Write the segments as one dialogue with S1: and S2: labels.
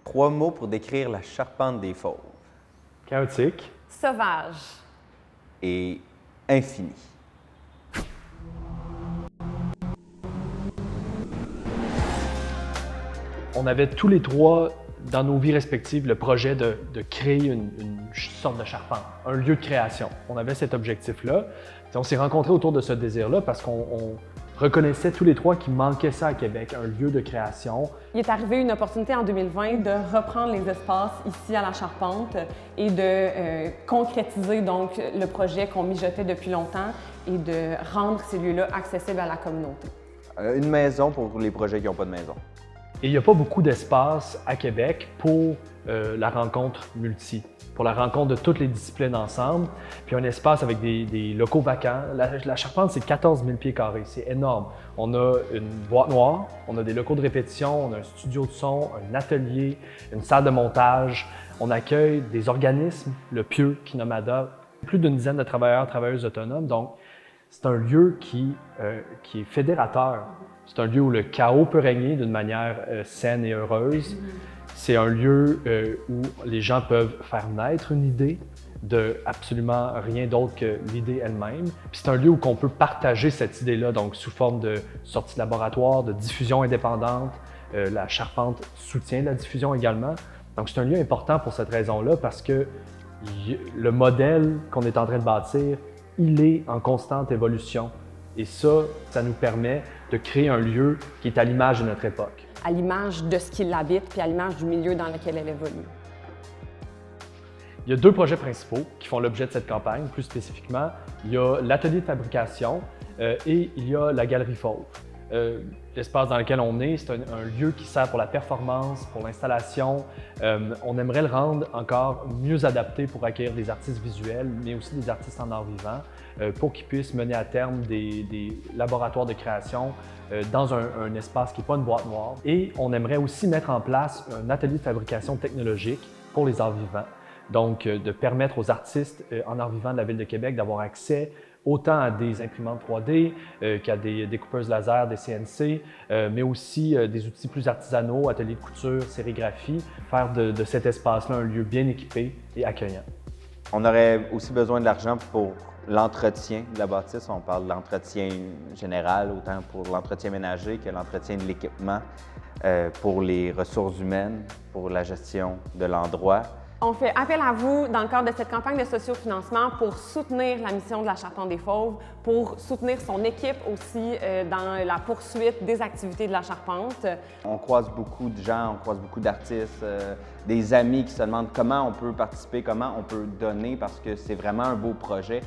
S1: 3 mots pour décrire la charpente des fauves.
S2: Chaotique.
S3: Sauvage.
S1: Et infini.
S2: On avait tous les trois, dans nos vies respectives, le projet de créer une sorte de charpente, un lieu de création. On avait cet objectif-là. On s'est rencontrés autour de ce désir-là parce qu'on reconnaissait tous les trois qu'il manquait ça à Québec, un lieu de création.
S3: Il est arrivé une opportunité en 2020 de reprendre les espaces ici à la Charpente et de concrétiser donc le projet qu'on mijotait depuis longtemps et de rendre ces lieux-là accessibles à la communauté.
S1: Une maison pour les projets qui n'ont pas de maison.
S2: Et il n'y a pas beaucoup d'espace à Québec pour la rencontre multi, pour la rencontre de toutes les disciplines ensemble. Puis un espace avec des locaux vacants. La Charpente, c'est 14 000 pieds carrés, c'est énorme. On a une boîte noire, on a des locaux de répétition, on a un studio de son, un atelier, une salle de montage. On accueille des organismes, le Pieux, Kinomada, plus d'une dizaine de travailleurs, travailleuses autonomes. Donc, c'est un lieu qui est fédérateur. C'est un lieu où le chaos peut régner d'une manière saine et heureuse. C'est un lieu où les gens peuvent faire naître une idée de absolument rien d'autre que l'idée elle-même. Puis c'est un lieu où on peut partager cette idée-là, donc sous forme de sortie de laboratoire, de diffusion indépendante. La Charpente soutient la diffusion également. Donc c'est un lieu important pour cette raison-là parce que le modèle qu'on est en train de bâtir, il est en constante évolution. Et ça nous permet de créer un lieu qui est à l'image de notre époque.
S3: À l'image de ce qui l'habite, puis à l'image du milieu dans lequel elle évolue.
S2: Il y a 2 projets principaux qui font l'objet de cette campagne, plus spécifiquement. Il y a l'atelier de fabrication et il y a la galerie Fauve. L'espace dans lequel on est, c'est un lieu qui sert pour la performance, pour l'installation. On aimerait le rendre encore mieux adapté pour accueillir des artistes visuels, mais aussi des artistes en art vivant, pour qu'ils puissent mener à terme des laboratoires de création dans un espace qui n'est pas une boîte noire. Et on aimerait aussi mettre en place un atelier de fabrication technologique pour les arts vivants. Donc, de permettre aux artistes en art vivant de la Ville de Québec d'avoir accès autant à des imprimantes 3D qu'à des découpeuses laser, des CNC, mais aussi des outils plus artisanaux, ateliers de couture, sérigraphie, faire de cet espace-là un lieu bien équipé et accueillant.
S1: On aurait aussi besoin de l'argent pour l'entretien de la bâtisse. On parle de l'entretien général, autant pour l'entretien ménager que l'entretien de l'équipement, pour les ressources humaines, pour la gestion de l'endroit.
S3: On fait appel à vous dans le cadre de cette campagne de sociofinancement pour soutenir la mission de la Charpente des Fauves, pour soutenir son équipe aussi dans la poursuite des activités de la Charpente.
S1: On croise beaucoup de gens, on croise beaucoup d'artistes, des amis qui se demandent comment on peut participer, comment on peut donner parce que c'est vraiment un beau projet.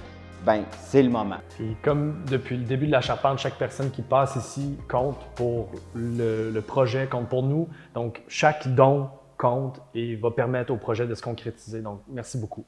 S1: Bien, c'est le moment.
S2: Et comme depuis le début de la Charpente, chaque personne qui passe ici compte pour le projet, compte pour nous. Donc, chaque don compte et va permettre au projet de se concrétiser. Donc, merci beaucoup.